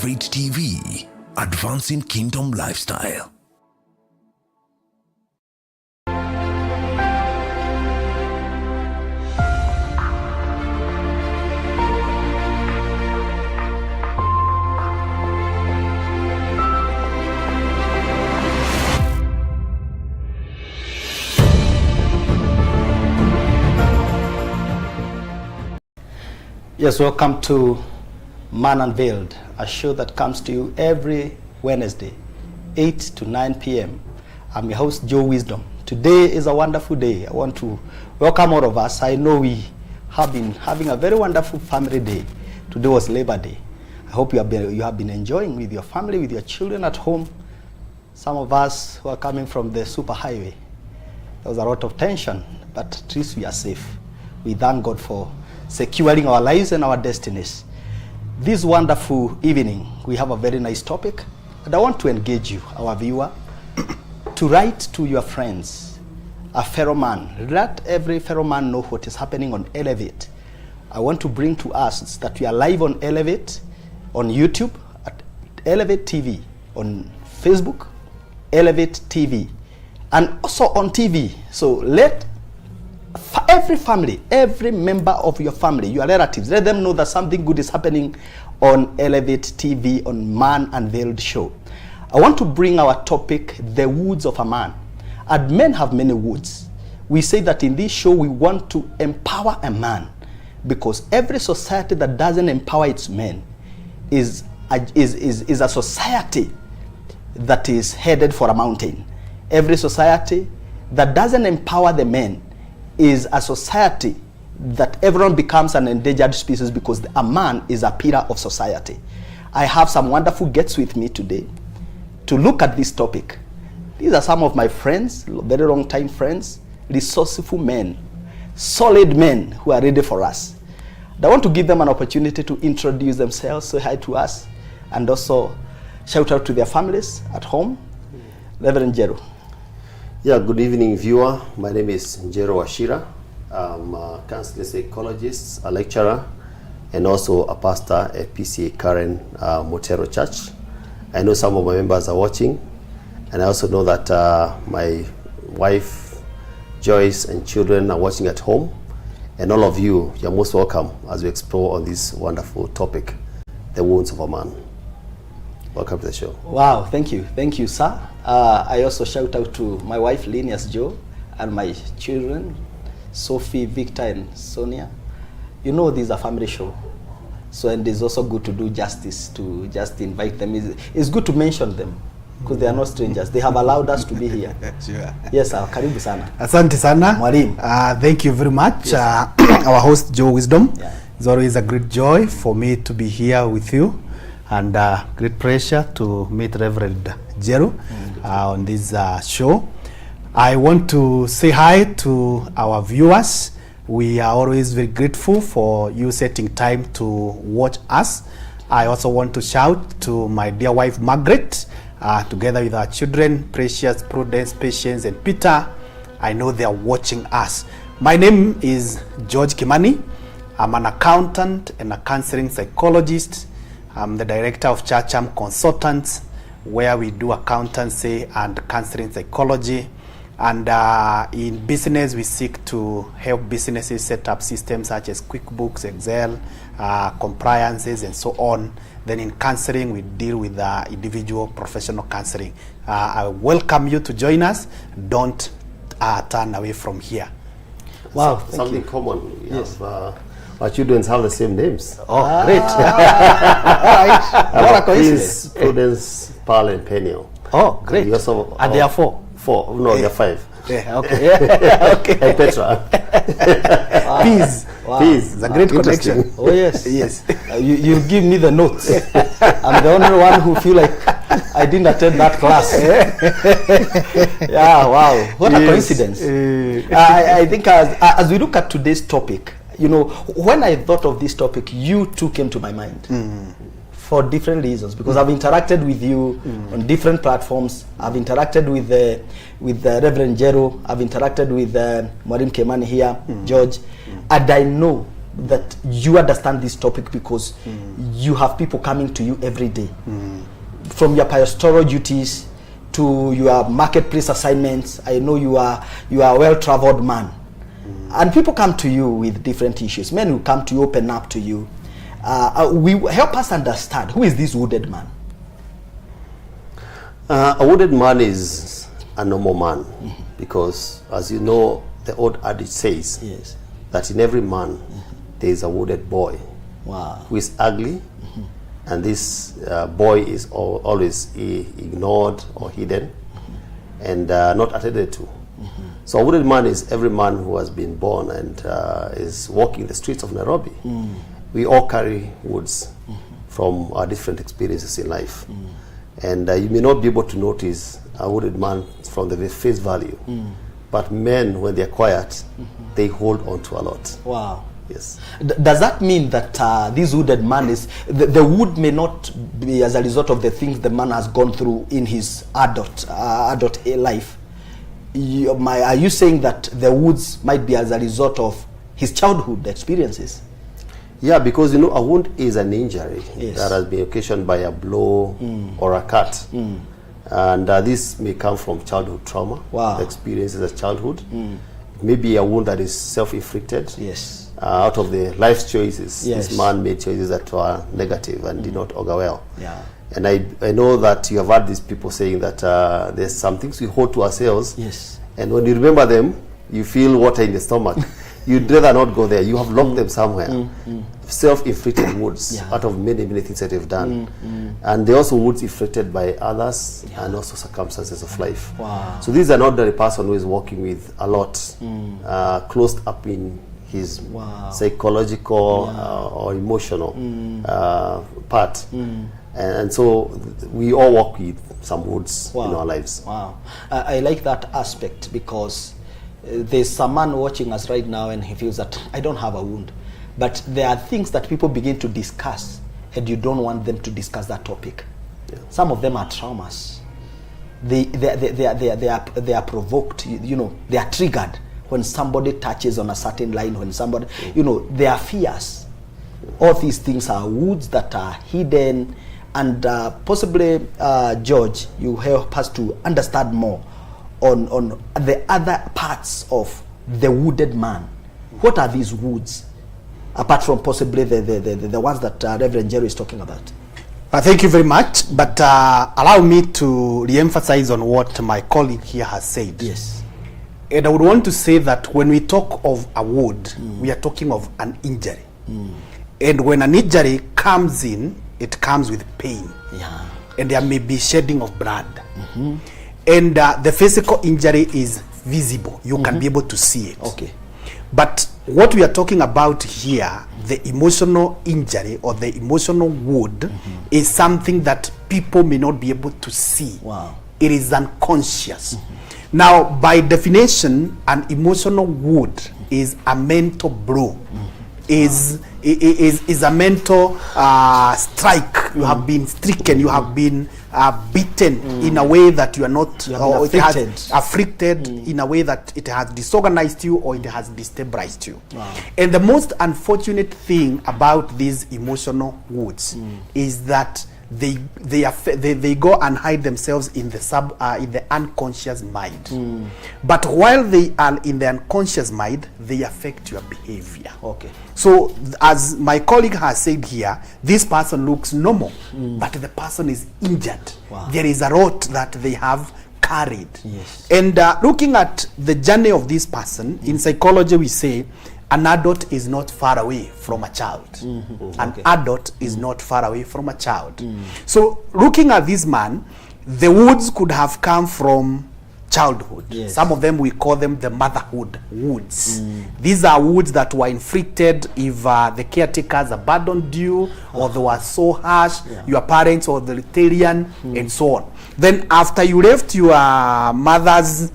favorite TV, advancing kingdom lifestyle. Yes, welcome to Man Unveiled, a show that comes to you every Wednesday, 8 to 9 p.m. I'm your host, Joe Wisdom. Today is a wonderful day. I want to welcome all of us. I know we have been having a very wonderful family day. Today was Labor Day. I hope you have been enjoying with your family, with your children at home. Some of us who are coming from the superhighway, there was a lot of tension, but at least we are safe. We thank God for securing our lives and our destinies. This wonderful evening, we have a very nice topic, and I want to engage you, our viewer, to write to your friends, a fellow man. Let every fellow man know what is happening on Elevate. I want to bring to us that we are live on Elevate, on YouTube, at Elevate TV, on Facebook, Elevate TV, and also on TV. So let every family, every member of your family, your relatives, let them know that something good is happening on Elevate TV, on Man Unveiled show. I want to bring our topic, the woods of a man. And men have many woods. We say that in this show we want to empower a man, because every society that doesn't empower its men is a society that is headed for a mountain. Every society that doesn't empower the men is a society that everyone becomes an endangered species, because a man is a pillar of society. I have some wonderful guests with me today to look at this topic. These are some of my friends, very long time friends, resourceful men, solid men who are ready for us. I want to give them an opportunity to introduce themselves, say hi to us, and also shout out to their families at home. Reverend Njeru. Yeah, good evening, viewer. My name is Njeru. I'm a counseling psychologist, a lecturer, and also a pastor at PCEA Karen Muteero Church. I know some of my members are watching, and I also know that my wife, Joyce, and children are watching at home. And all of you, you're most welcome as we explore on this wonderful topic, the wounds of a man. Welcome to the show. Wow, thank you, sir. I also shout out to my wife, Linus Joe, and my children, Sophie, Victor, and Sonia. You know this is a family show, so and it's also good to do justice, to just invite them. It's good to mention them, because they are not strangers. They have allowed us to be here. Sure. Yes, sir. Karibu sana. Asante sana. Mwalimu. Thank you very much. Yes. Our host, Joe Wisdom. Yeah. It's always a great joy for me to be here with you, and great pleasure to meet Reverend Njeru on this show. I want to say hi to our viewers. We are always very grateful for you setting time to watch us. I also want to shout to my dear wife, Margaret, together with our children, Precious, Prudence, Patience, and Peter. I know they are watching us. My name is George Kimani. I'm an accountant and a counseling psychologist. I'm the director of CHAMCHAM Consultants, where we do accountancy and counseling psychology. And in business, we seek to help businesses set up systems such as QuickBooks, Excel, compliances, and so on. Then in counseling, we deal with individual professional counseling. I welcome you to join us. Don't turn away from here. Wow, Something common. We have, our children have the same names. Oh, great. What a coincidence. Prudence, Pearl, and Peniel. Oh, great. And there are four. No, there are 5. Yeah, okay. Okay. And Petra. Wow. Peace. Wow. Peace. It's a great connection. Oh, yes. Yes. You give me the notes. I'm the only one who feel like I didn't attend that class. Yeah, wow. What a coincidence. I think as we look at today's topic, you know, when I thought of this topic, you two came to my mind. For different reasons, because I've interacted with you on different platforms. I've interacted with Reverend Njeru. I've interacted with Kimani here, George, and I know that you understand this topic because you have people coming to you every day. From your pastoral duties to your marketplace assignments. I know you are a well-traveled man. And people come to you with different issues. Men who come to you, open up to you. Help us understand, who is this wounded man? A wounded man is a normal man because, as you know, the old adage says that in every man there is a wounded boy who is ugly, and this boy is always ignored or hidden and not attended to. So a wounded man is every man who has been born and is walking the streets of Nairobi. We all carry wounds from our different experiences in life. And you may not be able to notice a wounded man from the face value. But men, when they're quiet, they hold on to a lot. Wow. Yes. Does that mean that this wounded man is, the wound may not be as a result of the things the man has gone through in his adult life? Are you saying that the wounds might be as a result of his childhood experiences? Yeah, because you know, a wound is an injury that has been occasioned by a blow or a cut. And this may come from childhood trauma, experiences as childhood. Maybe a wound that is self-inflicted. Out of the life's choices, this man made choices that were negative and did not augur well. And I know that you have heard these people saying that there's some things we hold to ourselves, and when you remember them, you feel water in the stomach. You'd rather not go there. You have locked them somewhere. Self-inflicted wounds out of many things that you've done. And they also wounds inflicted by others and also circumstances of life. So this is an ordinary person who is walking with a lot closed up in his psychological or emotional part. And so we all walk with some wounds in our lives. I like that aspect because there's some man watching us right now and he feels that I don't have a wound. But there are things that people begin to discuss and you don't want them to discuss that topic. Some of them are traumas. They are provoked, you know, they are triggered when somebody touches on a certain line, when somebody, you know, they are fears. All these things are wounds that are hidden, and possibly, George, you help us to understand more on the other parts of the wounded man. What are these wounds, apart from possibly the ones that Reverend Njeru is talking about? Thank you very much, but allow me to re-emphasize on what my colleague here has said. And I would want to say that when we talk of a wound, we are talking of an injury. And when an injury comes in, it comes with pain. And there may be shedding of blood. And the physical injury is visible. You can be able to see it. But what we are talking about here, the emotional injury or the emotional wound, is something that people may not be able to see. It is unconscious. Now, by definition, an emotional wound is a mental blow. Is a mental strike. You have been stricken, you have been beaten in a way that you are not, or afflicted in a way that it has disorganized you or it has destabilized you. And the most unfortunate thing about these emotional wounds is that they go and hide themselves in the unconscious mind. But while they are in the unconscious mind, they affect your behavior. So as my colleague has said here, this person looks normal, but the person is injured. There is a lot that they have carried. And looking at the journey of this person, in psychology we say an adult is not far away from a child. An adult is not far away from a child. So looking at this man, the wounds could have come from childhood. Some of them, we call them the motherhood wounds. These are wounds that were inflicted if the caretakers abandoned you, or they were so harsh, your parents or the Rotarian, and so on. Then after you left your mother's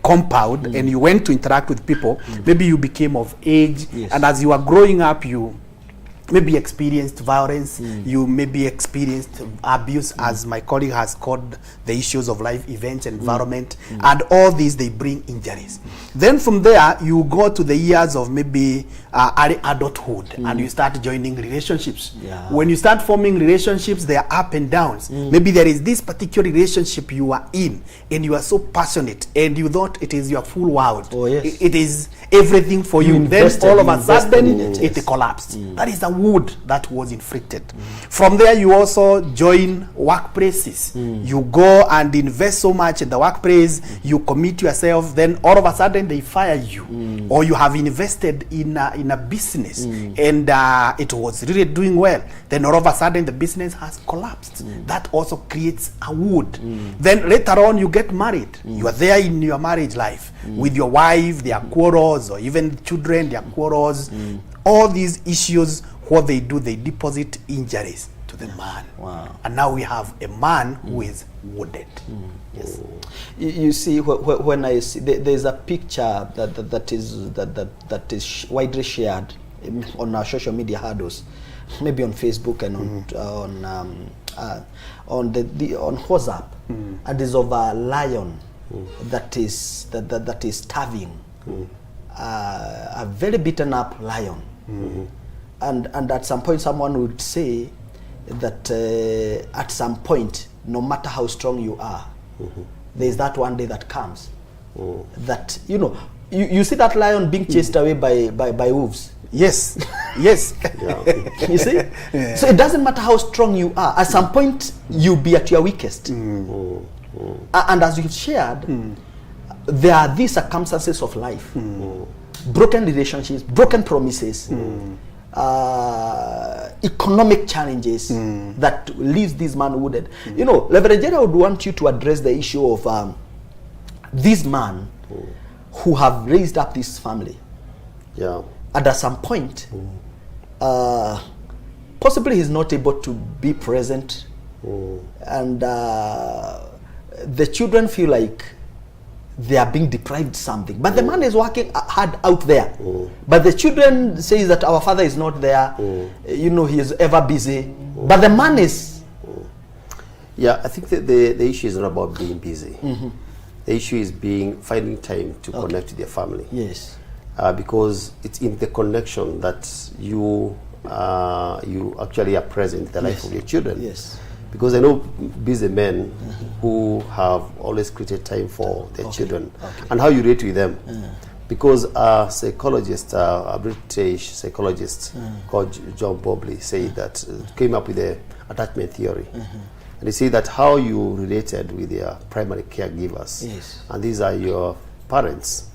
compound and you went to interact with people, maybe you became of age, and as you are growing up, you maybe experienced violence, you maybe experienced abuse, as my colleague has called the issues of life events, environment, and all these, they bring injuries. Then from there, you go to the years of maybe early adulthood, and you start joining relationships. When you start forming relationships, there are up and downs. Maybe there is this particular relationship you are in, and you are so passionate, and you thought it is your full world. Oh, yes. It is everything for you. Then invested, all of you a invested sudden, in it, yes. it collapsed. That is the wound that was inflicted. From there, you also join workplaces. You go and invest so much in the workplace, you commit yourself, then all of a sudden they fire you. Or you have invested in a business, and it was really doing well. Then all of a sudden the business has collapsed. That also creates a wound. Then later on you get married. You are there in your marriage life with your wife, their quarrels, or even children, their quarrels. All these issues, what they do, they deposit injuries to the man. And now we have a man who is wounded. Yes. You see, when I see, there's a picture that is widely shared on our social media handles, maybe on Facebook and on WhatsApp, and is of a lion that is starving, a very beaten up lion. And at some point someone would say that at some point, no matter how strong you are, there is that one day that comes that, you know, you see that lion being chased away by wolves. Yes. Yes. You see? So it doesn't matter how strong you are, at some point you'll be at your weakest. And as you've shared, there are these circumstances of life, broken relationships, broken promises, economic challenges that leaves this man wounded. You know, Reverend Njeru would want you to address the issue of this man who have raised up this family. And at some point, possibly he's not able to be present, and the children feel like they are being deprived something, but the man is working hard out there. But the children say that our father is not there. You know, he is ever busy. But the man is. I think that the issue is not about being busy. The issue is finding time to connect with your family. Yes. Because it's in the connection that you actually are present in the life of your children. Yes. Because I know busy men who have always created time for their children, and how you relate with them. Because a psychologist, a British psychologist called John Bowlby, said that came up with the attachment theory. And he said that how you related with your primary caregivers, and these are your parents,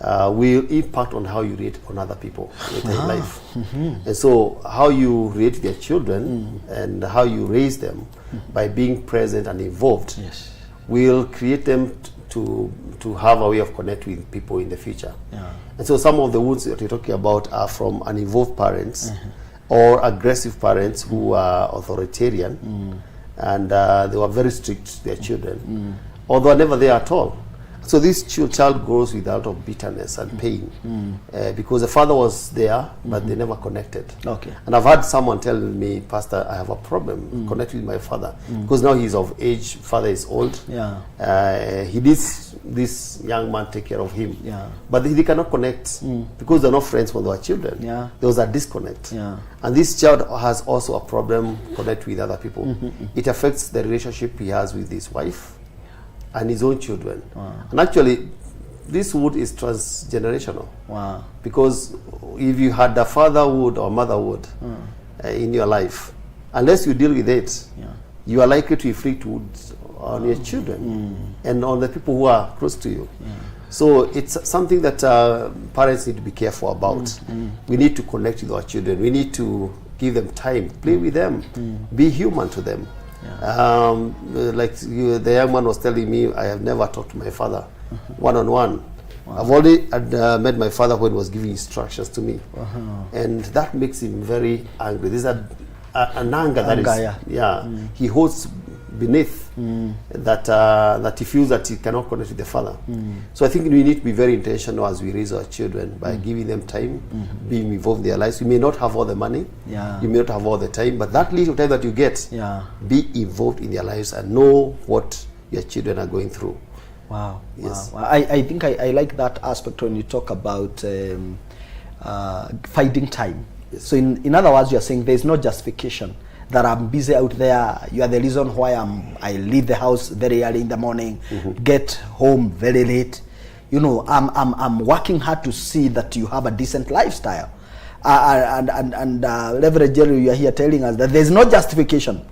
will impact on how you relate on other people later in life. And so how you relate to their children and how you raise them by being present and involved will create them to have a way of connecting with people in the future. And so some of the wounds that you're talking about are from uninvolved parents or aggressive parents who are authoritarian, and they were very strict to their children, although are never there at all. So this child grows with a lot of bitterness and pain because the father was there, but they never connected. And I've had someone tell me, Pastor, I have a problem connecting with my father because now he's of age, father is old. He needs this young man take care of him, but they cannot connect because they're not friends when they were children. There was a disconnect. And this child has also a problem connecting with other people. It affects the relationship he has with his wife and his own children. And actually, this wound is transgenerational. Because if you had a fatherhood or motherhood in your life, unless you deal with it, you are likely to inflict wounds on your children and on the people who are close to you. So it's something that parents need to be careful about. We need to connect with our children. We need to give them time, play with them, be human to them. Like the young man was telling me, I have never talked to my father one-on-one. I've only met my father when he was giving instructions to me. And that makes him very angry. There's an anger that is, he holds beneath that he feels that he cannot connect with the father. So I think we need to be very intentional as we raise our children by giving them time, being involved in their lives. You may not have all the money, you may not have all the time, but that little time that you get, be involved in their lives and know what your children are going through. Wow. Yes. Wow. I think I like that aspect when you talk about finding time. Yes. So in other words, you are saying there's no justification that I'm busy out there. You are the reason why I leave the house very early in the morning, get home very late. You know, I'm working hard to see that you have a decent lifestyle. And Reverend Njeru, you are here telling us that there's no justification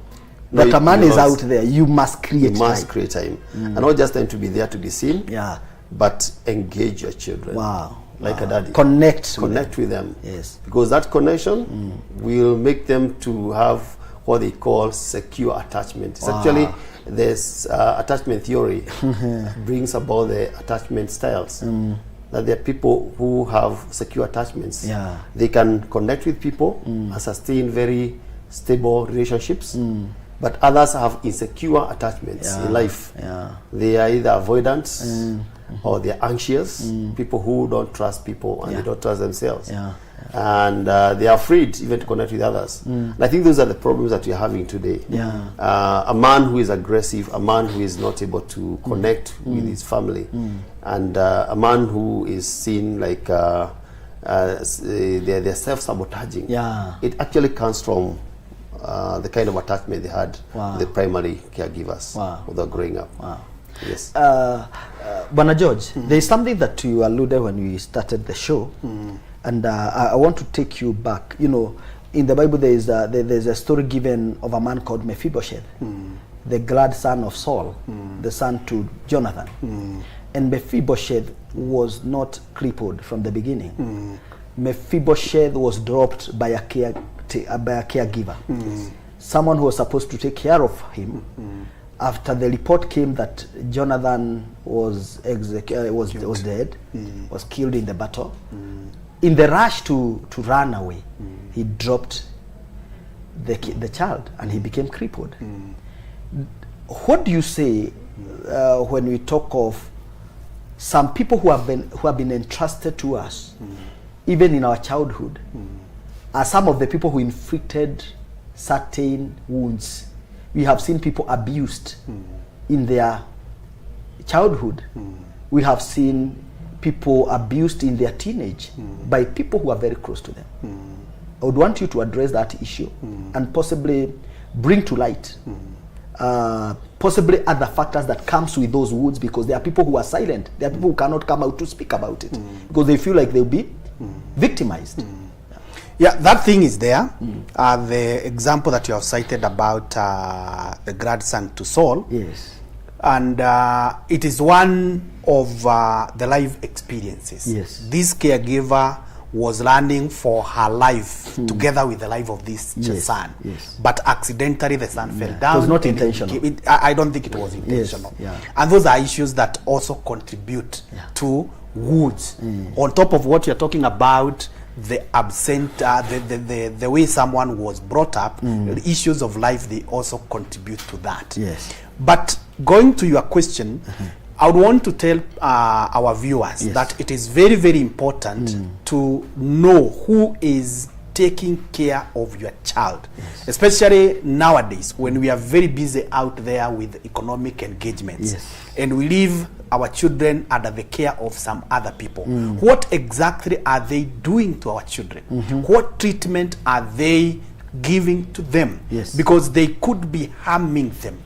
that a man is out there. You must create time. You must create time. And not just time to be there to be seen, but engage your children. Wow. Like a daddy. Connect with them. Yes. Because that connection will make them to have what they call secure attachment. It's actually, this attachment theory brings about the attachment styles. That there are people who have secure attachments. They can connect with people and sustain very stable relationships. But others have insecure attachments in life. They are either avoidant or they're anxious. People who don't trust people and they don't trust themselves. And they are afraid even to connect with others. And I think those are the problems that we're having today. A man who is aggressive, a man who is not able to connect with his family, and a man who is seen like they're self-sabotaging. It actually comes from the kind of attachment they had with the primary caregivers when they were growing up. Yes. Bwana George, there is something that you alluded when we started the show, and I want to take you back. You know, in the Bible there's a story given of a man called Mephibosheth, the glad son of Saul, the son to Jonathan. And Mephibosheth was not crippled from the beginning. Mephibosheth was dropped by a caregiver, someone who was supposed to take care of him. After the report came that Jonathan was dead, was killed in the battle, in the rush to run away, he dropped the child and he became crippled. What do you say when we talk of some people who have been entrusted to us, even in our childhood, are some of the people who inflicted certain wounds? We have seen people abused in their childhood. We have seen people abused in their teenage by people who are very close to them. I would want you to address that issue and possibly bring to light possibly other factors that comes with those wounds, because there are people who are silent. There are people who cannot come out to speak about it because they feel like they'll be victimized. Yeah, that thing is there. The example that you have cited about the grandson to Saul. Yes. And it is one of the life experiences. Yes. This caregiver was running for her life together with the life of this son. Yes. But accidentally the son fell down. It was not intentional. I don't think it was intentional. Yes. And those are issues that also contribute to wounds. On top of what you're talking about, the absent, the way someone was brought up, the issues of life, they also contribute to that. Yes. But going to your question, I would want to tell our viewers that it is very, very important to know who is taking care of your child, especially nowadays when we are very busy out there with economic engagements and we leave our children under the care of some other people. What exactly are they doing to our children? What treatment are they giving to them? Because they could be harming them.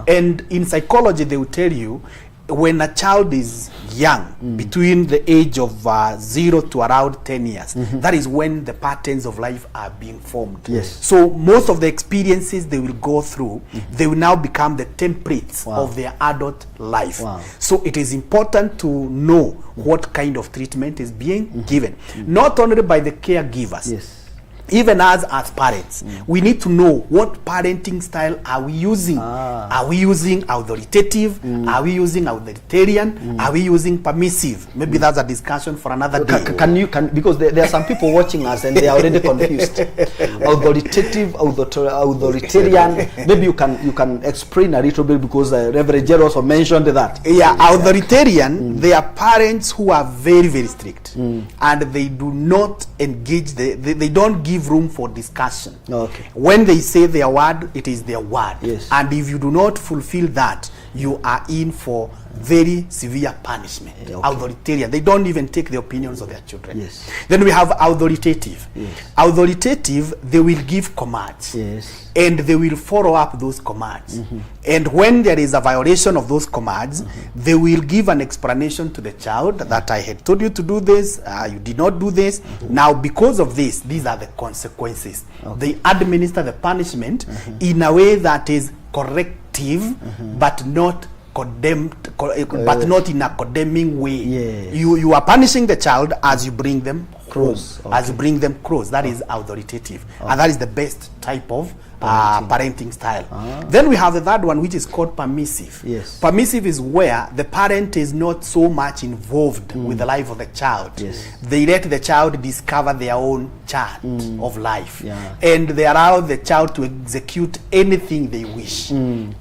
And in psychology they will tell you, when a child is young, between the age of 0 to around 10 years, that is when the patterns of life are being formed. So most of the experiences they will go through, they will now become the templates of their adult life. So it is important to know what kind of treatment is being given, not only by the caregivers, even as parents, we need to know what parenting style are we using. Are we using authoritative? Are we using authoritarian? Are we using permissive? Maybe that's a discussion for another day. Because there are some people watching us and they are already confused. Authoritative, authoritarian. Maybe you can explain a little bit, because Reverend Njeru also mentioned that. Yeah, authoritarian, they are parents who are very, very strict, and they do not engage, they don't give room for discussion. Okay. When they say their word, it is their word. Yes. And if you do not fulfill that, you are in for very severe punishment. Okay. Authoritarian, they don't even take the opinions of their children. Yes. Then we have authoritative. Yes. Authoritative, they will give commands. Yes. And they will follow up those commands. And when there is a violation of those commands, they will give an explanation to the child that I had told you to do this, you did not do this. Now, because of this, these are the consequences. Okay. They administer the punishment in a way that is corrective, but not condemned, but not in a condemning way. Yes. You are punishing the child as you bring them Close. home, as you bring them close. That is authoritative, and that is the best type of parenting style. Then we have the third one, which is called permissive. Yes. Permissive is where the parent is not so much involved with the life of the child. Yes. They let the child discover their own chart of life, Yeah. and they allow the child to execute anything they wish.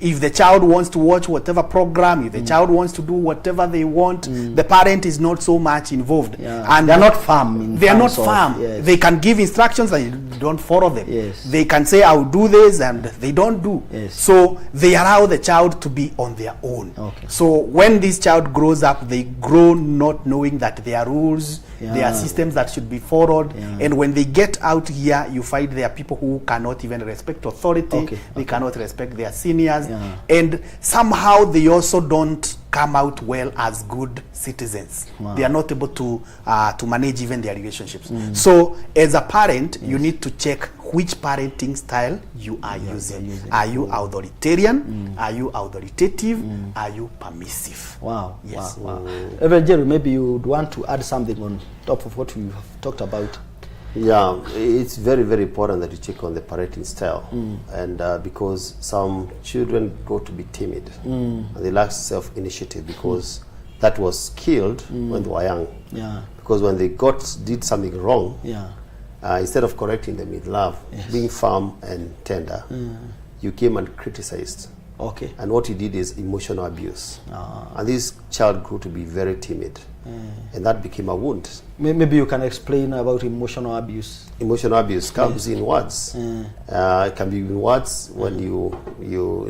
If the child wants to watch whatever program, if the child wants to do whatever they want, the parent is not so much involved. Yeah. And They're not firm. They are not terms of- firm. yes. They can give instructions and you don't follow them. Yes. They can say, I'll do this, and they don't do. Yes. So they allow the child to be on their own. Okay. So when this child grows up, they grow not knowing that there are rules, there Yeah. are systems that should be followed. Yeah. And when they get out here, you find there are people who cannot even respect authority. Okay. They cannot respect their seniors. Yeah. And somehow they also don't come out well as good citizens. Wow. They are not able to manage even their relationships. So as a parent, you need to check which parenting style you are using. Are you authoritarian? Are you authoritative? Are you permissive? Wow. Yes. Wow. Reverend Njeru, maybe you would want to add something on top of what we have talked about. Yeah, it's very, very important that you check on the parenting style, and because some children grow to be timid, and they lack self-initiative because that was killed when they were young. Yeah. Because when they did something wrong, Yeah. instead of correcting them with love, being firm and tender, you came and criticized. Okay. And what you did is emotional abuse. And this child grew to be very timid, and that became a wound. Maybe you can explain about emotional abuse. Emotional abuse comes in words. It can be in words when you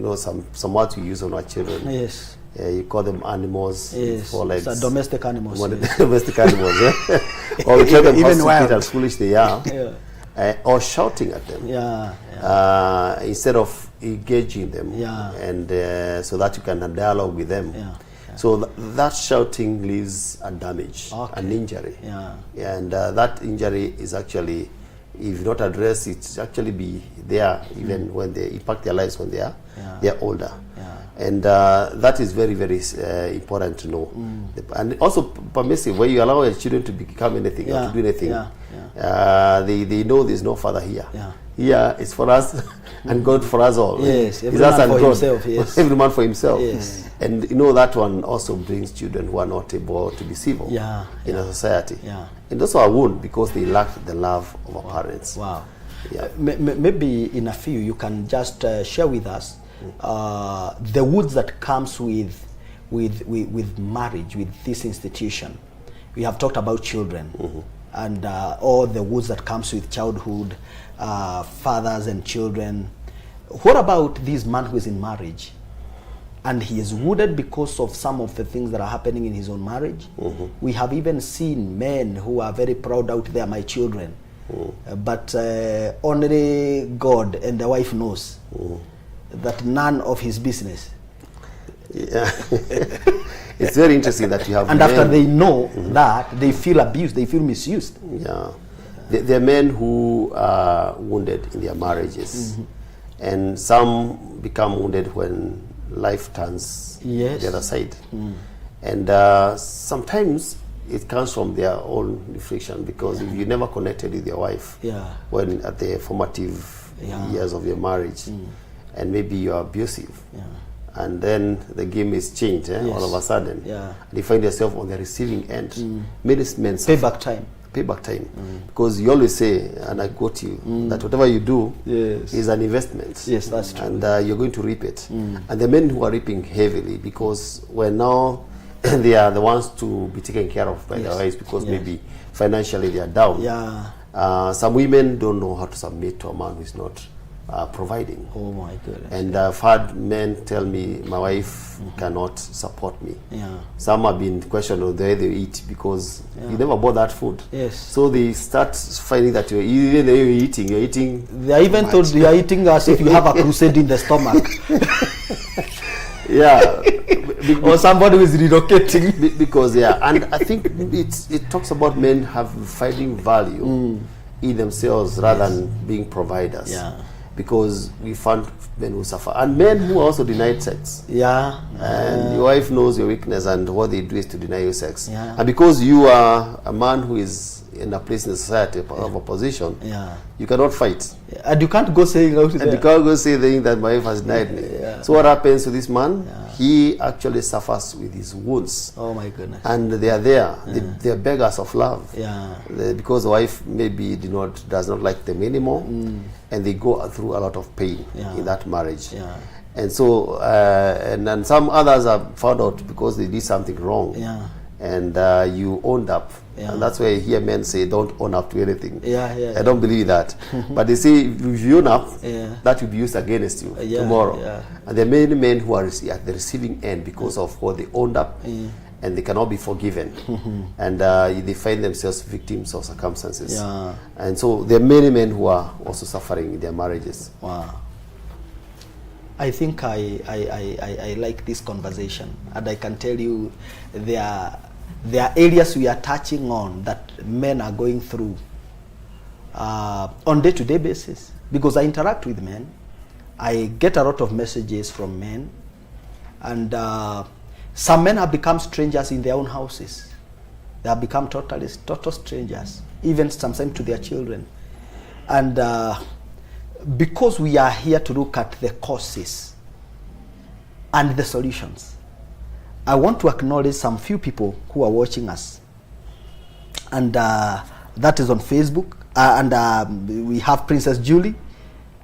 know some words we use on our children. Yes. You call them animals, Yes. 4 legs. So domestic animals. Yes. Domestic animals. Yeah? Or we tell them how Even wild. stupid and foolish they are. Yeah. Or shouting at them. Yeah. Instead of engaging them. Yeah. And so that you can dialogue with them. Yeah. So that shouting leaves a damage, an injury. Yeah. And that injury is actually, if not addressed, it's actually be there even when they impact their lives when they are older. Yeah. And that is very, very important to know. And also permissive, where you allow your children to become anything or to do anything. They know there's no father here. Yeah. Here it's for us and God for us all. Yes, every It's us man and for God. himself, yes. Every man for himself. Yes. And you know that one also brings children who are not able to be civil in a society. Yeah. And also a wound because they lack the love of our parents. Wow. Yeah. Maybe in a few you can just share with us the wounds that comes with marriage, with this institution. We have talked about children and all the wounds that comes with childhood, fathers and children. What about this man who is in marriage and he is wounded because of some of the things that are happening in his own marriage? We have even seen men who are very proud out there, my children, but only God and the wife knows that none of his business. Yeah. It's very interesting that you have And men, after they know that, they feel abused, they feel misused. Yeah. There are men who are wounded in their marriages. And some become wounded when life turns the other side. And sometimes it comes from their own reflection, because if you never connected with your wife when at the formative years of your marriage, and maybe you are abusive, and then the game is changed all of a sudden, and you find yourself on the receiving end. Many men suffer. Payback time. Because you always say, and I quote you, that whatever you do is an investment. Yes, that's true. And you're going to reap it. And the men who are reaping heavily, because when now they are the ones to be taken care of by their wives, because maybe financially they are down. Some women don't know how to submit to a man who is not providing. Oh my goodness. And I've had men tell me, my wife cannot support me. Some have been questioned on the way they eat, because you never bought that food. So they start finding that even though you're eating. They are even told you are eating as if you have a crusade in the stomach. Or somebody who is relocating. Because and I think it talks about men finding value in themselves rather than being providers. Because we found men who suffer, and men who also denied sex. And your wife knows your weakness, and what they do is to deny you sex. And because you are a man who is in a place in the society of a position, you cannot fight. And you can't go saying and you can't go saying that my wife has denied me. So what happens to this man? He actually suffers with his wounds. Oh my goodness. And they are there. They are beggars of love. Because the wife maybe does not like them anymore, and they go through a lot of pain in that marriage. And so, and then some others have found out because they did something wrong. And you owned up. And that's why I hear men say, don't own up to anything. I don't believe that. But they say, if you own up, that will be used against you tomorrow. And there are many men who are at the receiving end because of what they owned up, and they cannot be forgiven. And they find themselves victims of circumstances. And so there are many men who are also suffering in their marriages. Wow. I think I like this conversation, and I can tell you there are areas we are touching on that men are going through on day-to-day basis, because I interact with men. I get a lot of messages from men, and some men have become strangers in their own houses. They have become total strangers, even sometimes to their children. And because we are here to look at the causes and the solutions, I want to acknowledge some few people who are watching us. And that is on Facebook. And we have Princess Julie.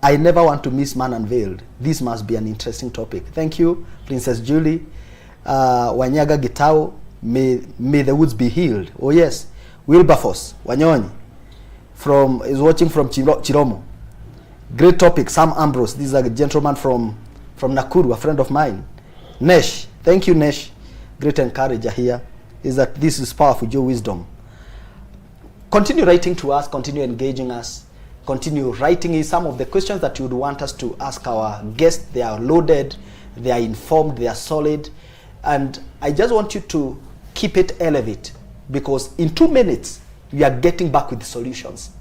I never want to miss Man Unveiled. This must be an interesting topic. Thank you, Princess Julie. Wanyaga Gitao, may the woods be healed. Oh yes. Wilberforce Wanyonyi is watching from Chiromo. Great topic. Sam Ambrose. This is a gentleman from Nakuru, a friend of mine. Nesh. Thank you, Nesh. Great encourager here. Is that this is powerful, Joe Wisdom. Continue writing to us. Continue engaging us. Continue writing in some of the questions that you would want us to ask our guests. They are loaded. They are informed. They are solid. And I just want you to keep it elevate, because in 2 minutes, we are getting back with the solutions.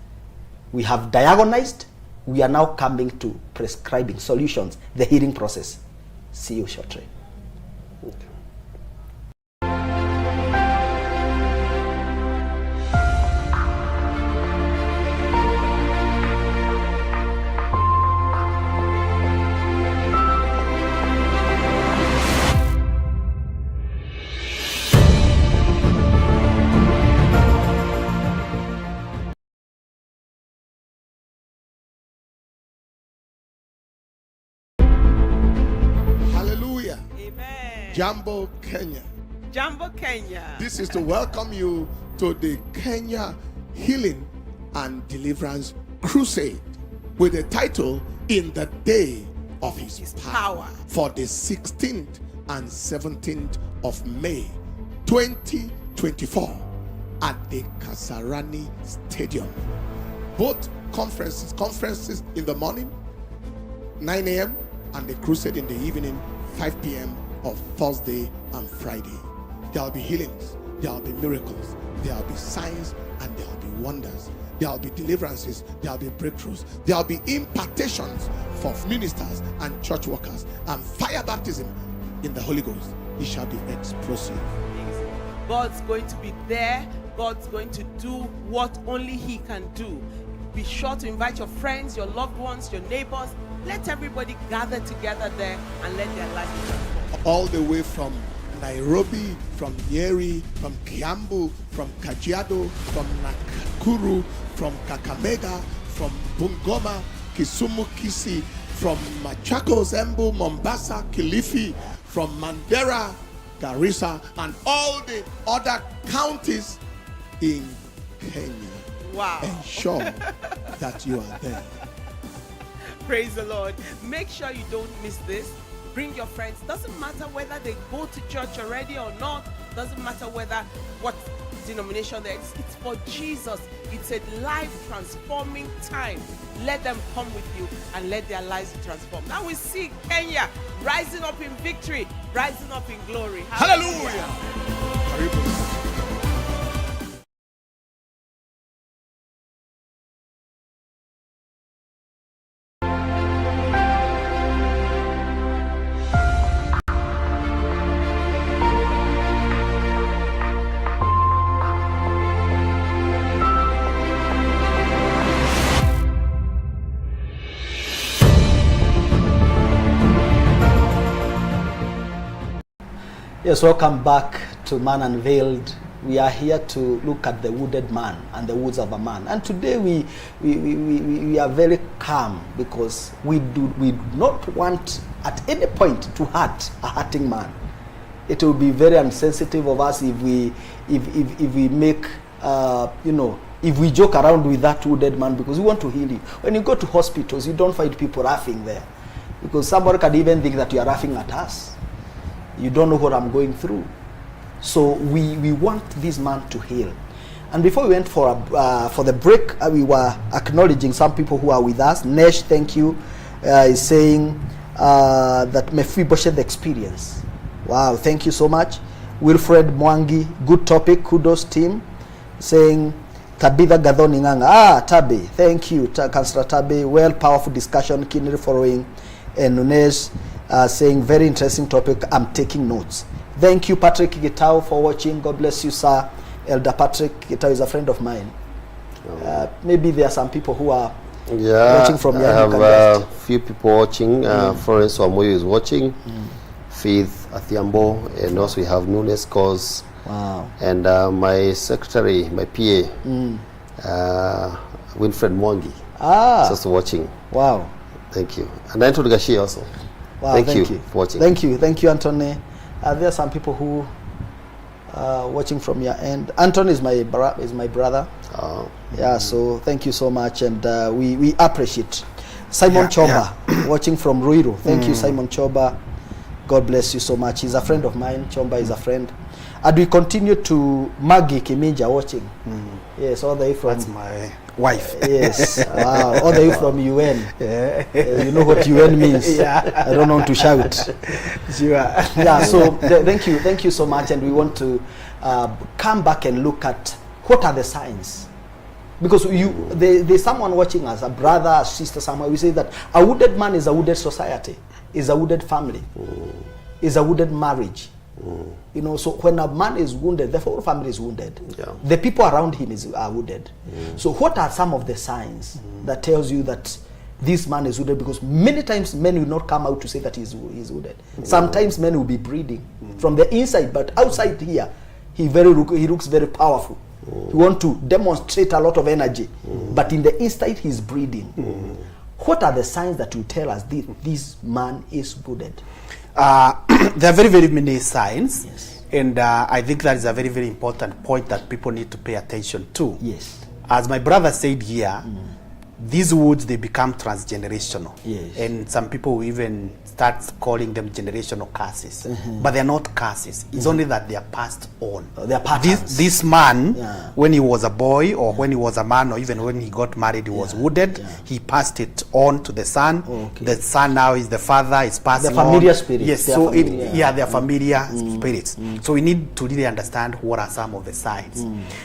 We have diagonized. We are now coming to prescribing solutions, the healing process. See you shortly. Jambo Kenya. Jambo Kenya. This is to welcome you to the Kenya Healing and Deliverance Crusade with the title In the Day of His Power for the 16th and 17th of May 2024 at the Kasarani Stadium. Both conferences in the morning, 9 a.m. and the crusade in the evening, 5 p.m. of Thursday and Friday. There will be healings, there will be miracles, there will be signs, and there will be wonders. There will be deliverances, there will be breakthroughs, there will be impartations for ministers and church workers, and fire baptism in the Holy Ghost. It shall be explosive. God's going to be there. God's going to do what only He can do. Be sure to invite your friends, your loved ones, your neighbors. Let everybody gather together there and let their lives be transformed. All the way from Nairobi, from Njeru, from Kiambu, from Kajiado, from Nakuru, from Kakamega, from Bungoma, Kisumu, Kisii, from Machakos, Embu, Mombasa, Kilifi, from Mandera, Garissa, and all the other counties in Kenya. Wow. Ensure that you are there. Praise the Lord. Make sure you don't miss this. Bring your friends. Doesn't matter whether they go to church already or not. Doesn't matter whether what denomination there is. It's for Jesus. It's a life transforming time. Let them come with you and let their lives be transformed. Now we see Kenya rising up in victory, rising up in glory. Hallelujah. Yes, welcome back to Man Unveiled. We are here to look at the wounded man and the wounds of a man. And today we are very calm because we do not want at any point to hurt a hurting man. It will be very insensitive of us if we make if we joke around with that wounded man because we want to heal you. When you go to hospitals, you don't find people laughing there because somebody can even think that you are laughing at us. You don't know what I'm going through. So we want this man to heal. And before we went for the break, we were acknowledging some people who are with us. Nesh, thank you, is saying that Mephibosheth experience. Wow, thank you so much. Wilfred Mwangi, good topic, kudos team. Saying Tabitha Gadhoni Nganga. Tabe, thank you, Councillor Tabe. Well, powerful discussion, keenly following. And Nunes saying very interesting topic, I'm taking notes. Thank you, Patrick Gitao, for watching. God bless you, sir. Elder Patrick Gitao is a friend of mine. Maybe there are some people who are watching from here. I have a few people watching. Florence Wamoyo is watching. Faith Athiambo, and also we have Nunes Cause. Wow. And my secretary, my PA, Winfred Mwangi, is also watching. Wow. Thank you. And Anthony Gashi also. Wow, thank you for watching. Thank you, Anthony. There are some people who are watching from your end. Anthony is my brother. Oh. Yeah, so thank you so much, and we appreciate. Simon Choba, watching from Ruiru. Thank you, Simon Choba. God bless you so much. He's a friend of mine. Chomba is a friend. And we continue to Maggie Kiminja watching. Yes, all the way from... That's my wife. Yes. Wow. All the way from UN. You know what UN means. Yeah. I don't want to shout. Sure. Yeah, so thank you so much. And we want to come back and look at what are the signs. Because there's someone watching us, a brother, a sister somewhere. We say that a wounded man is a wounded society, is a wounded family, is a wounded marriage. You know, so when a man is wounded, the whole family is wounded. Yeah. The people around him are wounded. So what are some of the signs that tells you that this man is wounded? Because many times men will not come out to say that he's wounded. Sometimes men will be bleeding from the inside, but outside here, he looks very powerful. He wants to demonstrate a lot of energy, but in the inside he's bleeding. What are the signs that will tell us this man is wounded? There are very, very many signs. Yes. And I think that is a very, very important point that people need to pay attention to. Yes. As my brother said here, these wounds, they become transgenerational. Yes. And some people will even start calling them generational curses. But they're not curses. It's only that they are passed on. They are patterns. This man, Yeah. when he was a boy or when he was a man or even when he got married, he was wounded. Yeah. He passed it on to the son. Okay. The son now is the father, is passing The familiar on. spirits. Yes, They are so familiar. they are familiar spirits. So we need to really understand what are some of the signs.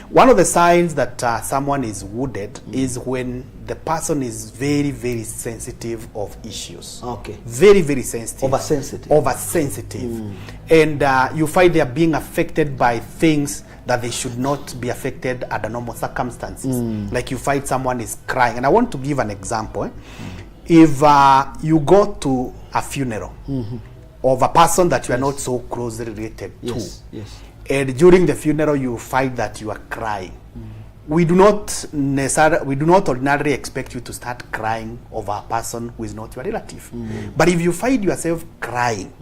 One of the signs that someone is wounded is when the person is very, very sensitive of issues. Okay. Very, very sensitive. Oversensitive. Oversensitive. And you find they are being affected by things that they should not be affected under normal circumstances. Like you find someone is crying. And I want to give an example. If you go to a funeral of a person that you are not so closely related to, and during the funeral you find that you are crying, we do not ordinarily expect you to start crying over a person who is not your relative. But if you find yourself crying,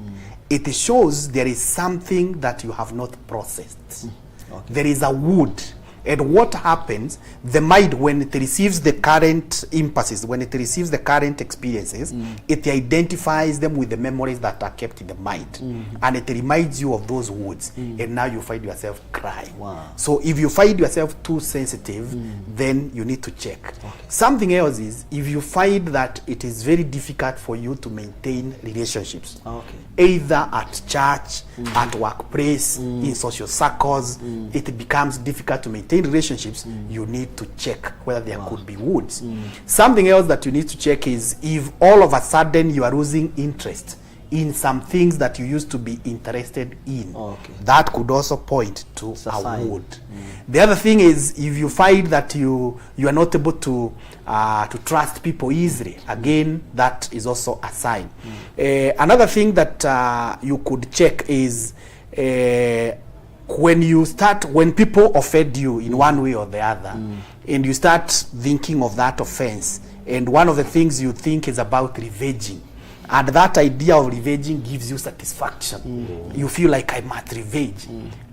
it shows there is something that you have not processed. There is a wound. And what happens, the mind, when it receives the current impulses, when it receives the current experiences, it identifies them with the memories that are kept in the mind. And it reminds you of those wounds. And now you find yourself crying. Wow. So if you find yourself too sensitive, then you need to check. Something else is, if you find that it is very difficult for you to maintain relationships, either at church, at workplace, in social circles, it becomes difficult to maintain relationships, you need to check whether there could be wounds. Something else that you need to check is if all of a sudden you are losing interest in some things that you used to be interested in. That could also point to a wound. The other thing is, if you find that you are not able to trust people easily, again, that is also a sign. Another thing that you could check is when people offend you in one way or the other, and you start thinking of that offense, and one of the things you think is about revenging, and that idea of revenging gives you satisfaction. You feel like I must revenge.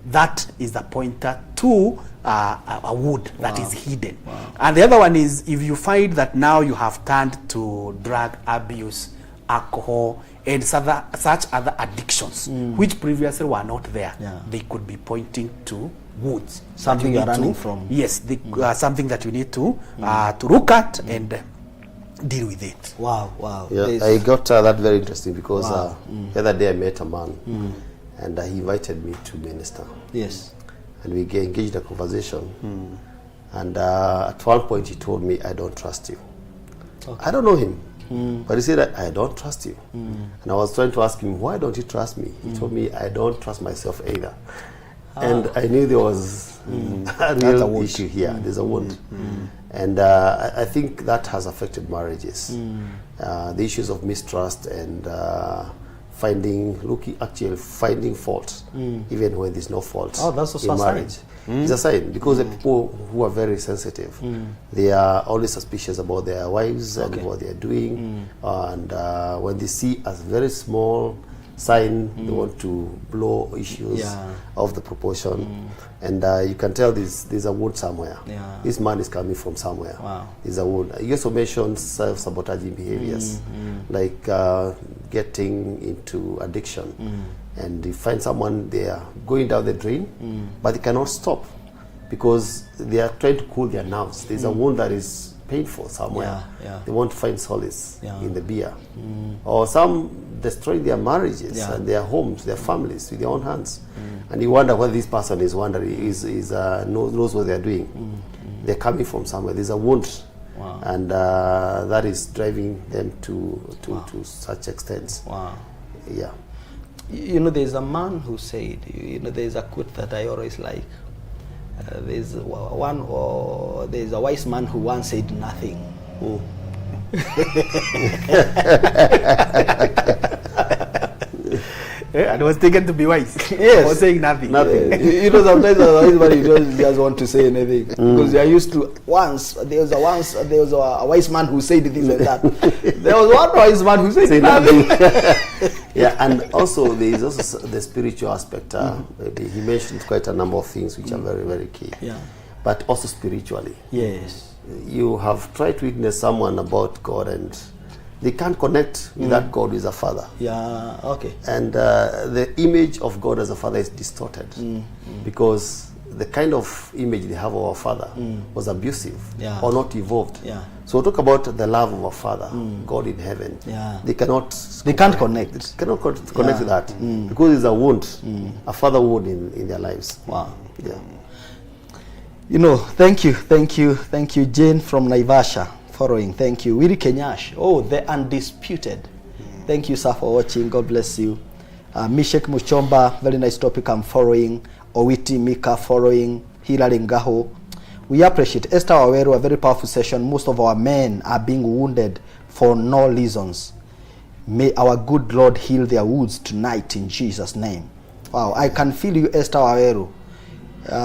That is a pointer to a wound that is hidden. And the other one is, if you find that now you have turned to drug abuse, alcohol, and such other addictions, which previously were not there, they could be pointing to wounds. Something you are running from. Yes, something that you need to look at and deal with it. Wow. Yeah, I got that very interesting because the other day I met a man and he invited me to minister. Yes. And we engaged a conversation. And at one point he told me, I don't trust you. I don't know him. But he said, I don't trust you. And I was trying to ask him, why don't you trust me? He told me, I don't trust myself either. And I knew there was a real issue here. There's a wound. And I think that has affected marriages. The issues of mistrust and finding fault, even when there's no fault in marriage. It's a sign, because the people who are very sensitive, they are always suspicious about their wives and what they are doing. And when they see a very small sign, they want to blow issues of the proportion. And you can tell there's a wound somewhere. This man is coming from somewhere. There's a wound. You also mentioned self-sabotaging behaviors, like getting into addiction. And you find someone, they are going down the drain, but they cannot stop because they are trying to cool their nerves. There's a wound that is painful somewhere. They want to find solace in the beer. Or some destroying their marriages and their homes, their families with their own hands. And you wonder whether this person is wondering, knows what they're doing. They're coming from somewhere. There's a wound. And that is driving them to such extents. Yeah. You know, there's a man who said, there's a quote that I always like. There's a wise man who once said nothing. I was taken to be wise. Yes. I was saying nothing. Sometimes a wise man, you don't just want to say anything because they are used to. There was a wise man who said this and that. There was one wise man who said nothing. Yeah, and also there is also the spiritual aspect. He mentioned quite a number of things which are very, very key. But also spiritually. Yes. You have tried to witness someone about God and they can't connect with that God who is a father. Yeah, okay. And the image of God as a father is distorted because the kind of image they have of our father was abusive or not evolved. So we'll talk about the love of our father, God in heaven. They can't connect. Cannot connect with that because it's a wound, a father wound in their lives. Wow. Yeah. Thank you, Jane from Naivasha, Following, thank you. Willie Kenyash, oh, the undisputed. Thank you, sir, for watching. God bless you. Mishek Muchomba, very nice topic. I'm following. Owiti Mika following. Hilary Ngaho. We appreciate Esther Waweru, a very powerful session. Most of our men are being wounded for no reasons. May our good Lord heal their wounds tonight in Jesus' name. Wow, I can feel you, Esther Waweru.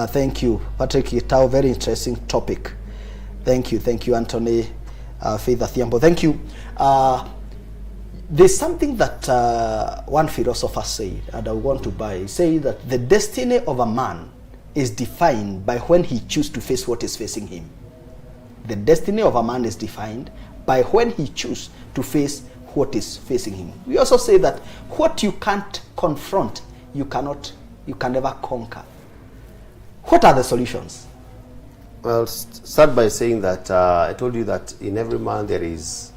Thank you. Patrick Itao, very interesting topic. Thank you, Anthony. Faith Athiambo, thank you. There's something that one philosopher said, and I want to buy. He said that the destiny of a man is defined by when he chooses to face what is facing him. The destiny of a man is defined by when he chooses to face what is facing him. We also say that what you can't confront, you can never conquer. What are the solutions? Well, start by saying that I told you that in every man there is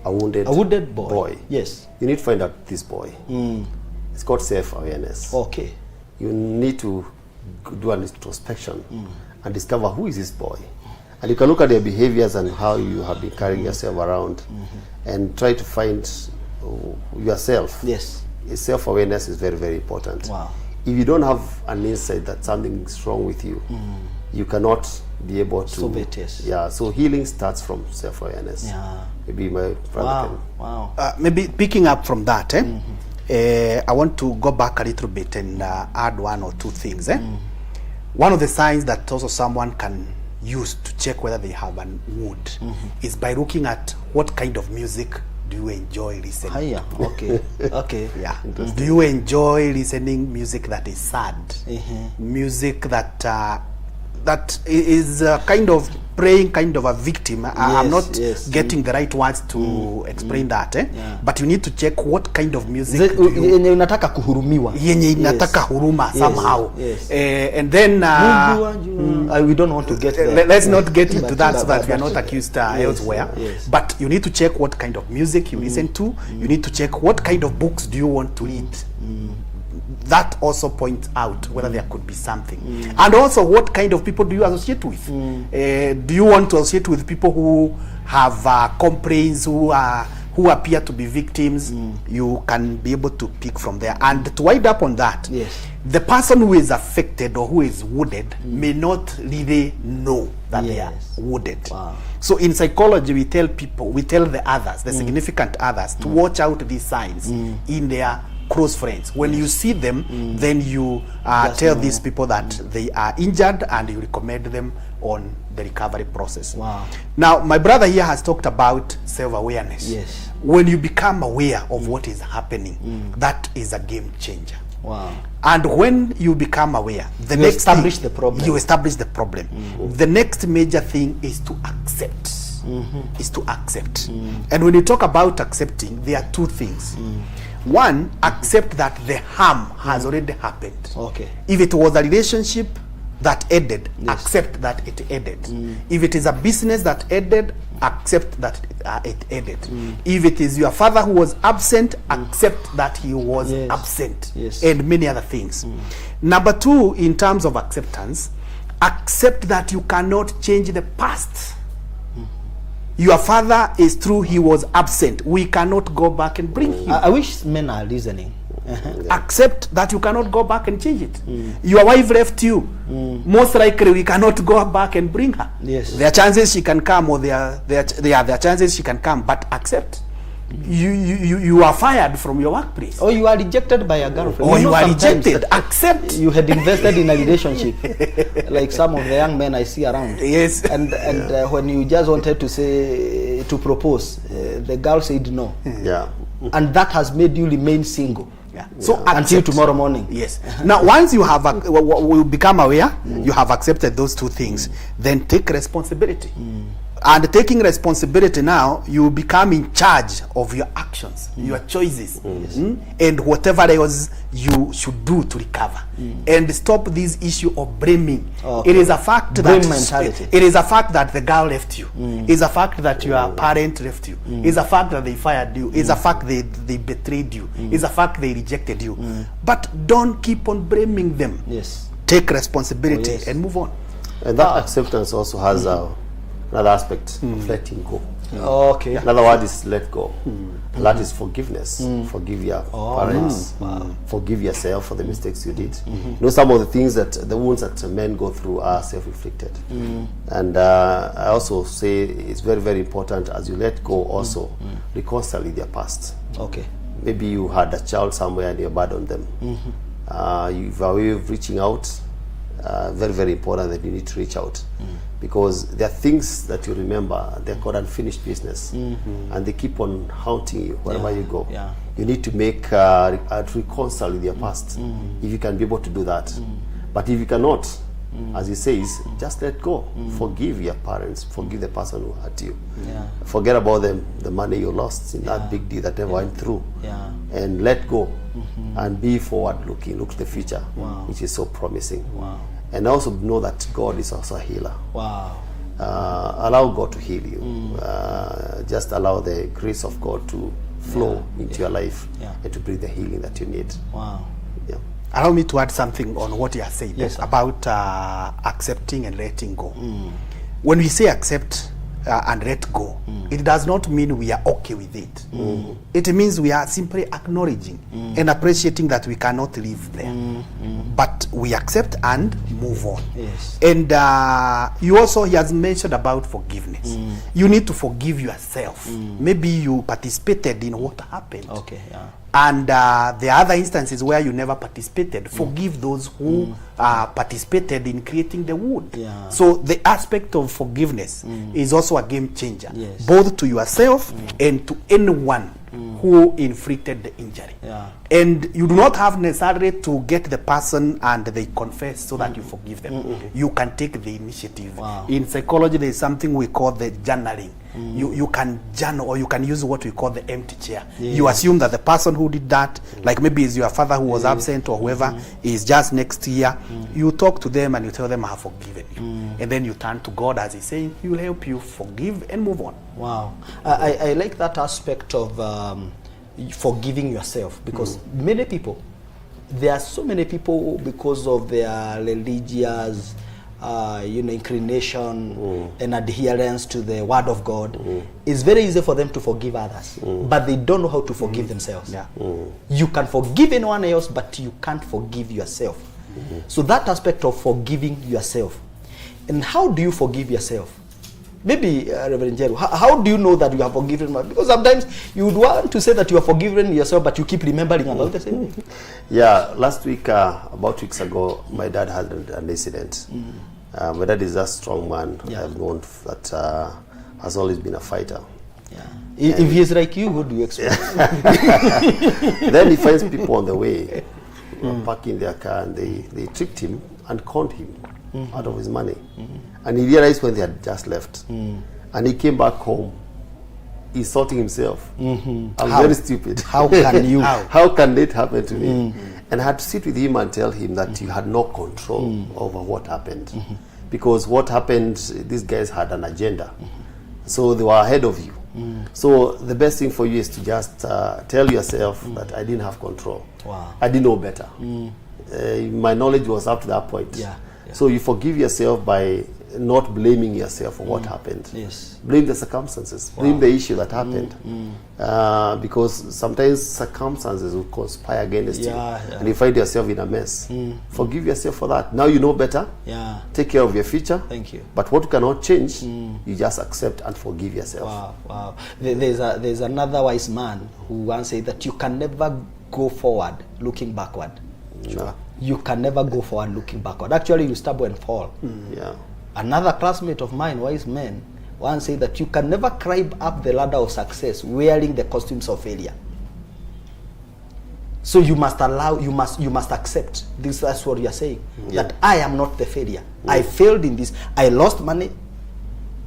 a wounded boy. Yes. You need to find out this boy. It's called self-awareness. Okay. You need to do an introspection and discover who is this boy. And you can look at their behaviors and how you have been carrying yourself around and try to find yourself. Yes. Self-awareness is very, very important. Wow. If you don't have an insight that something is wrong with you, you cannot be able to solve it. Yes. Yeah, so healing starts from self-awareness. Yeah. Maybe my brother Wow. Maybe picking up from that, I want to go back a little bit and add one or two things. One of the signs that also someone can use to check whether they have a wound is by looking at what kind of music do you enjoy listening. Hiya. Okay. Okay. Yeah. Do you enjoy listening music that is sad? Music that that is kind of playing kind of a victim. I'm not getting the right words to explain that. But you need to check what kind of music yenye unataka kuhurumiwa. Yenye inataka huruma somehow. And then we don't want to get there. Let's not get into that so that we are not accused elsewhere. But you need to check what kind of music you listen to. You need to check what kind of books do you want to read. That also points out whether there could be something. And also, what kind of people do you associate with? Do you want to associate with people who have complaints, who appear to be victims? You can be able to pick from there. And to wind up on that, the person who is affected or who is wounded may not really know that they are wounded. Wow. So in psychology, we tell the others, the significant others, to watch out these signs in their close friends. When you see them, then you tell these people that they are injured and you recommend them on the recovery process. Wow. Now, my brother here has talked about self-awareness. Yes. When you become aware of what is happening, that is a game changer. Wow. And when you become aware, you establish the problem. The next major thing is to accept. And when you talk about accepting, there are two things. One, accept that the harm has already happened. Okay. If it was a relationship that ended, accept that it ended. If it is a business that ended, accept that it ended. If it is your father who was absent, accept that he was absent. And many other things. Number two, in terms of acceptance, accept that you cannot change the past. Your father is true, he was absent. We cannot go back and bring him. I wish men are listening. Accept that you cannot go back and change it. Your wife left you. Most likely we cannot go back and bring her. There are chances she can come, or there are chances she can come, but accept. You are fired from your workplace. Or you are rejected by a girlfriend. Or you are rejected. Accept. You had invested in a relationship, like some of the young men I see around. Yes. And when you just wanted to propose, the girl said no. Yeah. And that has made you remain single. So until tomorrow morning. Yes. Now, once you have you become aware, you have accepted those two things, then take responsibility. And taking responsibility now, you become in charge of your actions, your choices, and whatever else you should do to recover. And stop this issue of blaming. It is a fact that it is a fact that the girl left you. It's a fact that your parent left you. It's a fact that they fired you. It's a fact they betrayed you. It's a fact they rejected you. But don't keep on blaming them. Yes. Take responsibility and move on. And that acceptance also has another aspect of letting go. Okay. Another word is let go. That is forgiveness. Forgive your parents. Forgive yourself for the mistakes you did. You know, some of the things the wounds that men go through are self-inflicted. And I also say it's very, very important as you let go also reconcile with your past. Okay. Maybe you had a child somewhere and you abandoned them. You have a way of reaching out. Very, very important that you need to reach out. Because there are things that you remember, they're called unfinished business, and they keep on haunting you wherever you go. Yeah. You need to make a reconcile with your past, if you can be able to do that. But if you cannot, as he says, just let go. Forgive your parents, forgive the person who hurt you. Forget about the money you lost in that big deal that they went through. And let go and be forward looking, look to the future, which is so promising. And also know that God is also a healer. Allow God to heal you. Just allow the grace of God to flow into your life and to bring the healing that you need. Allow me to add something on what you are saying about accepting and letting go. When we say accept and let go, it does not mean we are okay with it. It means we are simply acknowledging and appreciating that we cannot live there. But we accept and move on. And he has mentioned about forgiveness. You need to forgive yourself. Maybe you participated in what happened. And there are other instances where you never participated. Forgive those who participated in creating the wound. So the aspect of forgiveness is also a game changer, both to yourself and to anyone who inflicted the injury. And you do not have necessarily to get the person and they confess so that you forgive them. You can take the initiative. In psychology, there is something we call the journaling. You can journal, or you can use what we call the empty chair. You assume that the person who did that, like maybe is your father who was absent or whoever, is just next year. You talk to them and you tell them, I have forgiven you. And then you turn to God, as he's saying, he will help you forgive and move on. I like that aspect of forgiving yourself, because many people, there are so many people, because of their religious inclination and adherence to the word of God, it's very easy for them to forgive others, but they don't know how to forgive themselves. You can forgive anyone else, but you can't forgive yourself. So that aspect of forgiving yourself. And how do you forgive yourself? Maybe, Reverend Njeru, how do you know that you have forgiven? Because sometimes you would want to say that you have forgiven yourself, but you keep remembering about the same thing. Last week, about 2 weeks ago, my dad had an incident. My dad is a strong man. I've known that has always been a fighter. If he is like you, what do you expect? Then he finds people on the way parking their car, and they tricked him and conned him out of his money. And he realized when they had just left. And he came back home insulting himself. I'm very stupid. How can you? How can it happen to me? And I had to sit with him and tell him that you had no control over what happened. Because what happened, these guys had an agenda. So they were ahead of you. So the best thing for you is to just tell yourself that I didn't have control. I didn't know better. My knowledge was up to that point. So you forgive yourself by not blaming yourself for what happened. Blame the circumstances. Blame the issue that happened. Because sometimes circumstances will conspire against you. And you find yourself in a mess. Forgive yourself for that. Now you know better. Take care of your future. Thank you. But what you cannot change, you just accept and forgive yourself. There's another wise man who once said that you can never go forward looking backward. You can never go forward looking backward. Actually, you stumble and fall. Another classmate of mine, wise man, once said that you can never climb up the ladder of success wearing the costumes of failure. So you must accept this. That's what you are saying. That I am not the failure. I failed in this. I lost money.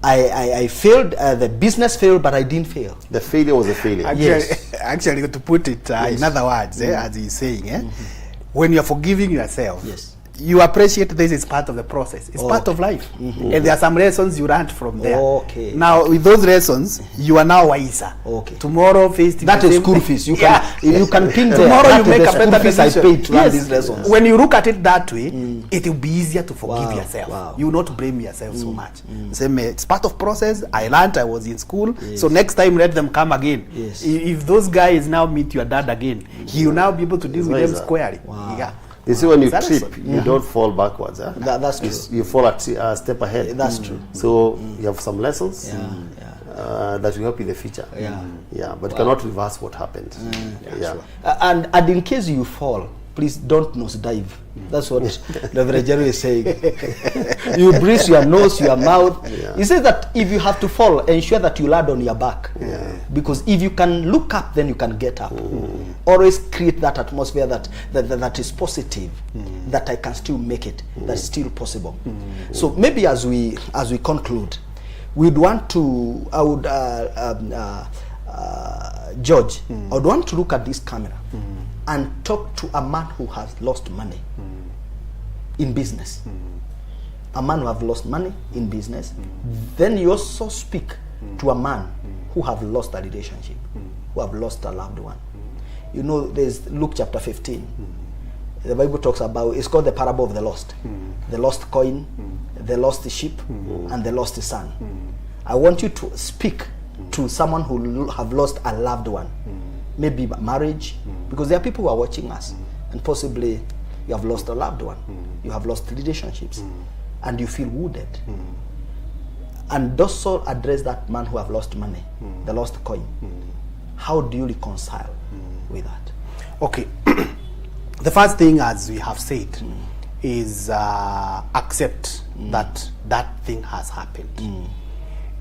I failed. The business failed, but I didn't fail. The failure was a failure. Actually, to put it in other words, as he's saying, when you are forgiving yourself, you appreciate this is part of the process. It's part of life. And there are some lessons you learned from there. Okay. Now, with those lessons, you are now wiser. Okay. Tomorrow, face to That the is same school thing. fees. You Yeah. can you can think there. Tomorrow that you is make the a better school fees I decision. paid to learn these lessons. When you look at it that way, it will be easier to forgive Wow, yourself. wow. You will not blame yourself so much. Same, it's part of process. I learned, I was in school. So next time, let them come again. Yes. If those guys now meet your dad again, he will now be able to deal with them wiser. squarely. Wow. Yeah. You see, when you That's trip, awesome. you don't fall backwards. Huh? That's true. You fall a step ahead. That's true. So you have some lessons Yeah. that will help you in the future. Yeah. Yeah, but you cannot reverse what happened. Yeah. And in case you fall, please don't nose dive. That's what Reverend Njeru is saying. You breathe your nose, your mouth. Yeah. He says that if you have to fall, ensure that you land on your back. Because if you can look up, then you can get up. Always create that atmosphere that is positive, that I can still make it, that's still possible. So maybe as we conclude, we'd want to, George, I would want to look at this camera and talk to a man who has lost money in business. A man who have lost money in business. Then you also speak to a man who have lost a relationship, who have lost a loved one. You know, there's Luke chapter 15. The Bible talks about, it's called the parable of the lost. The lost coin, the lost sheep, and the lost son. I want you to speak to someone who have lost a loved one. Maybe marriage, because there are people who are watching us, and possibly you have lost a loved one, you have lost relationships, and you feel wounded. And also address that man who have lost money, the lost coin. How do you reconcile with that? Okay. The first thing, as we have said, is accept that that thing has happened.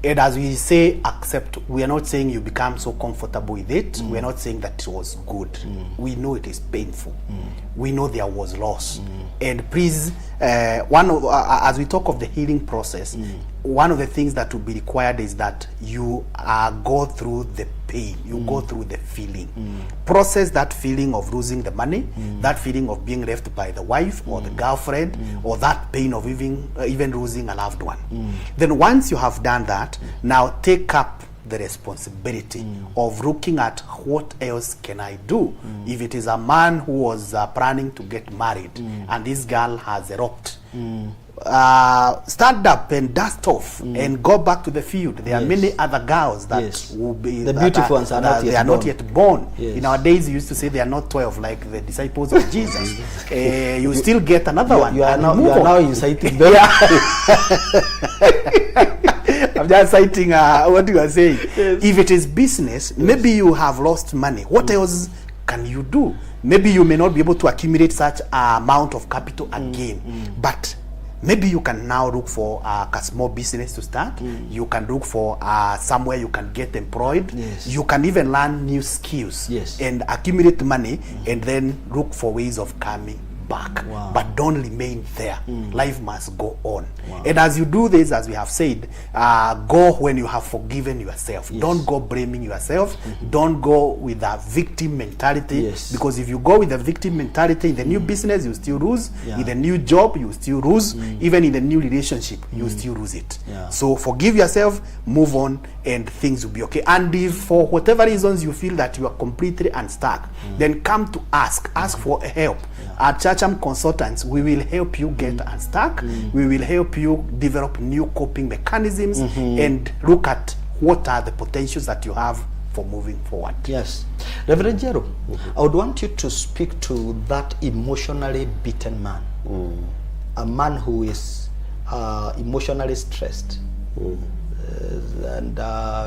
And as we say accept, we are not saying you become so comfortable with it. We are not saying that it was good. We know it is painful. We know there was loss. And please, as we talk of the healing process, one of the things that will be required is that you go through the pain, you go through the feeling. Process that feeling of losing the money, that feeling of being left by the wife or the girlfriend, or that pain of even losing a loved one. Then once you have done that, now take up the responsibility of looking at what else can I do. If it is a man who was planning to get married and this girl has eloped, stand up and dust off and go back to the field. There are many other girls that will be the beautiful ones are not yet born. Yes. In our days, you used to say they are not 12 like the disciples of Jesus. You still get another one. You are now inciting. I'm just citing what you are saying. If it is business, maybe you have lost money. What else can you do? Maybe you may not be able to accumulate such amount of capital again, but maybe you can now look for a small business to start. You can look for somewhere you can get employed. You can even learn new skills and accumulate money and then look for ways of coming back. But don't remain there. Life must go on. And as you do this, as we have said, go when you have forgiven yourself. Don't go blaming yourself. Don't go with a victim mentality, because if you go with a victim mentality in the new business, you still lose. In the new job, you still lose. Even in the new relationship, you still lose it. So forgive yourself, move on, and things will be okay. And if for whatever reasons you feel that you are completely unstuck, then come to ask for help. At CHAMCHAM Consultants, we will help you get unstuck. We will help you develop new coping mechanisms and look at what are the potentials that you have for moving forward. Yes. Reverend Njeru, I would want you to speak to that emotionally beaten man. A man who is emotionally stressed. And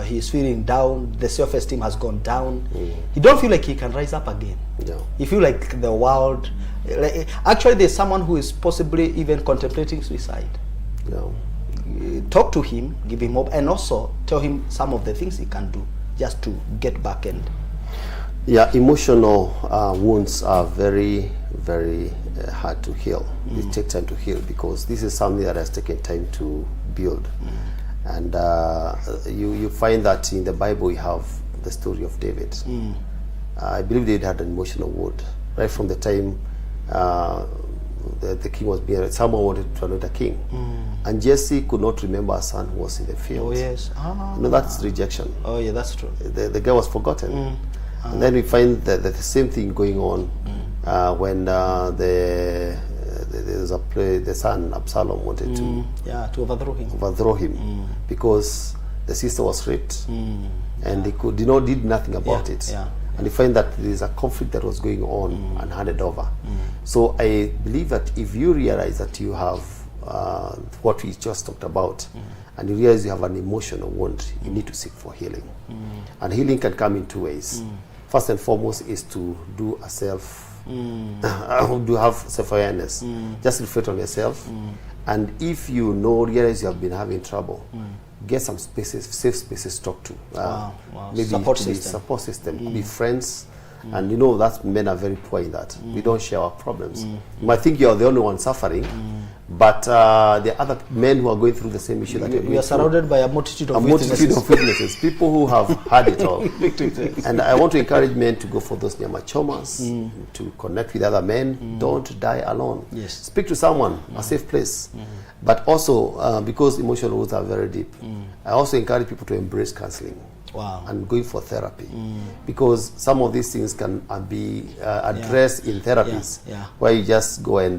he's feeling down, the self-esteem has gone down. He don't feel like he can rise up again. He feel like the world, actually there's someone who is possibly even contemplating suicide. Talk to him, give him hope, and also tell him some of the things he can do just to get back. And emotional wounds are very, very hard to heal. They take time to heal, because this is something that has taken time to build. And you find that in the Bible you have the story of David. I believe David had an emotional wound right from the time the king was being, someone wanted to anoint a king. And Jesse could not remember a son who was in the field. Oh, yes. No, that's rejection. Oh, yeah, that's true. The guy was forgotten. And then we find that the same thing going on when the son Absalom wanted to overthrow him because the sister was raped and they did nothing about it. And you find that there is a conflict that was going on and handed over. So I believe that if you realize that you have what we just talked about, and you realize you have an emotional wound, you need to seek for healing. And healing can come in two ways. First and foremost is to do a do have self-awareness. Just reflect on yourself. And if you realize you have been having trouble, get some spaces, safe spaces to talk to. Maybe support system. Could be friends. And you know that men are very poor in that. We don't share our problems. You might think you're the only one suffering, but there are other men who are going through the same issue that we are surrounded by a multitude of witnesses. People who have had it all. And I want to encourage men to go for those nyamachomas, to connect with other men. Don't die alone. Yes. Speak to someone, a safe place. But also, because emotional wounds are very deep, I also encourage people to embrace counseling. And going for therapy, because some of these things can be addressed in therapies, where you just go and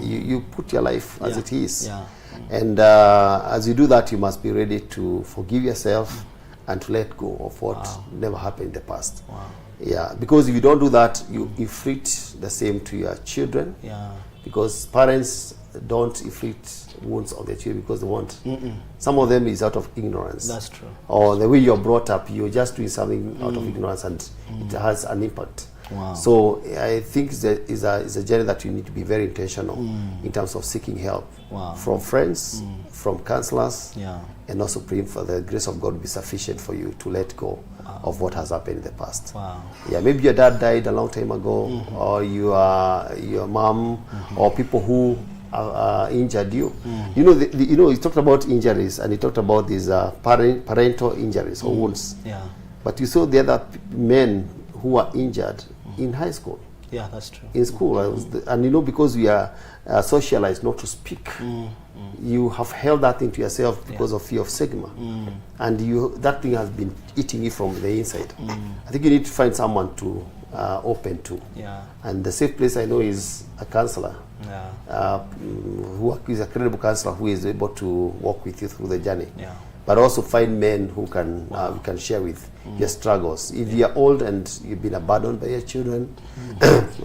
you put your life as it is. And as you do that, you must be ready to forgive yourself and to let go of what never happened in the past. Because if you don't do that, you inflict the same to your children. Because parents don't inflict wounds on their children because they want. Some of them is out of ignorance. That's true. Or the way you're brought up, you're just doing something out of ignorance, and it has an impact. So I think it's a journey that you need to be very intentional in terms of seeking help from friends, from counselors, and also praying for the grace of God to be sufficient for you to let go of what has happened in the past. Maybe your dad died a long time ago, or your mom, or people who injured you. You know, he talked about injuries, and he talked about these parental injuries or wounds. But you saw the other men who were injured in high school. That's true. In school, and you know, because we are socialized not to speak, you have held that thing to yourself because of fear of stigma, and that thing has been eating you from the inside. I think you need to find someone to open to, and the safe place I know is a counselor. Who is a credible counselor who is able to walk with you through the journey. But also find men who can share with your struggles. If you are old and you've been abandoned by your children,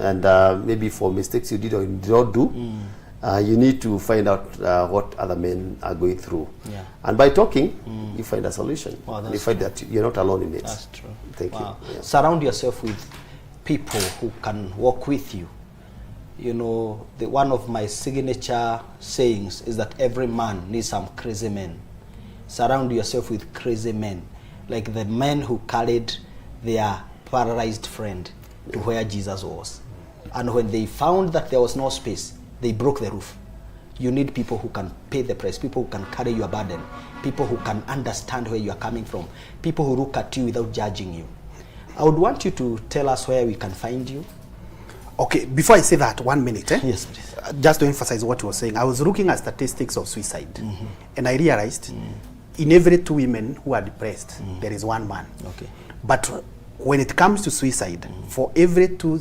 and maybe for mistakes you did or you did not do, you need to find out what other men are going through. And by talking, you find a solution. And you find that you're not alone in it. That's true. Thank you. Surround yourself with people who can walk with you. You know, one of my signature sayings is that every man needs some crazy men. Surround yourself with crazy men, like the men who carried their paralyzed friend to where Jesus was. And when they found that there was no space, they broke the roof. You need people who can pay the price, people who can carry your burden, people who can understand where you are coming from, people who look at you without judging you. I would want you to tell us where we can find you. Okay, before I say that, 1 minute. Yes, please. Just to emphasize what you were saying, I was looking at statistics of suicide, and I realized in every 2 women who are depressed, there is 1 man. Okay. But when it comes to suicide, for every 3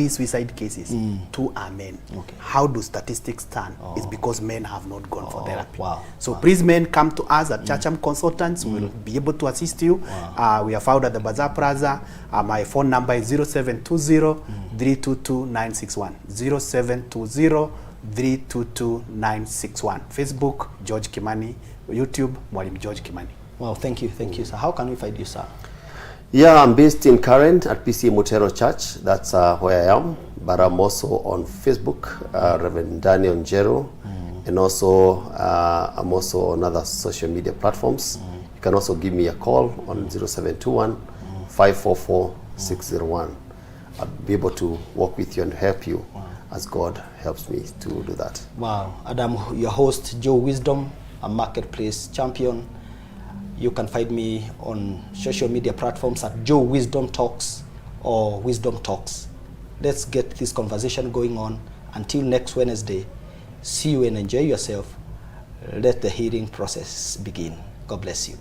suicide cases, 2 are men. Okay. How do statistics stand? It's because men have not gone for therapy. So Wow. please, men, come to us at CHAMCHAM Consultants. We'll be able to assist you. We are found at the Bazaar Plaza. My phone number is 0720-322-961. 0720-322-961. Facebook, George Kimani. YouTube, Mwalimu George Kimani. Wow, thank you, sir. How can we find you, sir? I'm based in Karen at PCEA Muteero Church. That's where I am. But I'm also on Facebook, Reverend Daniel Njeru, and also I'm also on other social media platforms. You can also give me a call on 0721-544-601. I'll be able to work with you and help you as God helps me to do that. Wow, Adam, your host, Joe Wisdom, a marketplace champion. You can find me on social media platforms at Joe Wisdom Talks or Wisdom Talks. Let's get this conversation going on Until next Wednesday, see you and enjoy yourself. Let the healing process begin. God bless you.